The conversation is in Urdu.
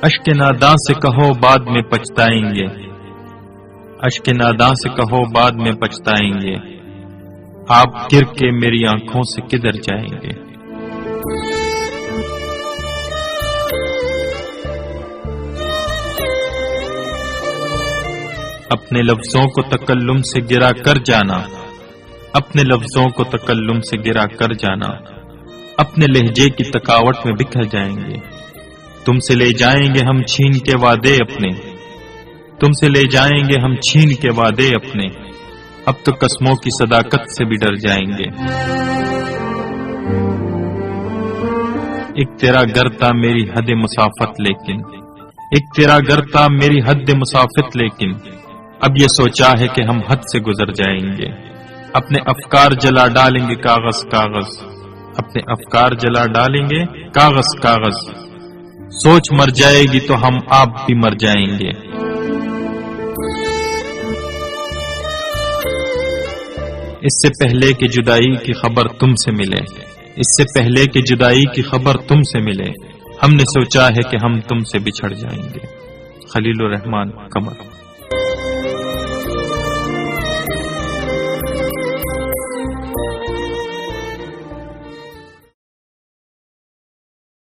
اشک ناداں سے کہو بعد میں پچھتائیں گے، اشک ناداں سے کہو بعد میں پچھتائیں گے، آپ گر کے میری آنکھوں سے کدھر جائیں گے۔ اپنے لفظوں کو تکلم سے گرا کر جانا، اپنے لفظوں کو تکلم سے گرا کر جانا، اپنے لہجے کی تکاوٹ میں بکھر جائیں گے۔ تم سے لے جائیں گے ہم چھین کے وعدے اپنے، تم سے لے جائیں گے ہم چھین کے وعدے اپنے، اب تو قسموں کی صداقت سے بھی ڈر جائیں گے۔ ایک تیرا گھر تھا میری حد مسافت لیکن، ایک تیرا گھر تھا میری حد مسافت لیکن، اب یہ سوچا ہے کہ ہم حد سے گزر جائیں گے۔ اپنے افکار جلا ڈالیں گے کاغذ کاغذ، اپنے افکار جلا ڈالیں گے کاغذ کاغذ، سوچ مر جائے گی تو ہم آپ بھی مر جائیں گے۔ اس سے پہلے کہ جدائی کی خبر تم سے ملے، اس سے پہلے کہ جدائی کی خبر تم سے ملے، ہم نے سوچا ہے کہ ہم تم سے بچھڑ جائیں گے۔ خلیل الرحمن قمر۔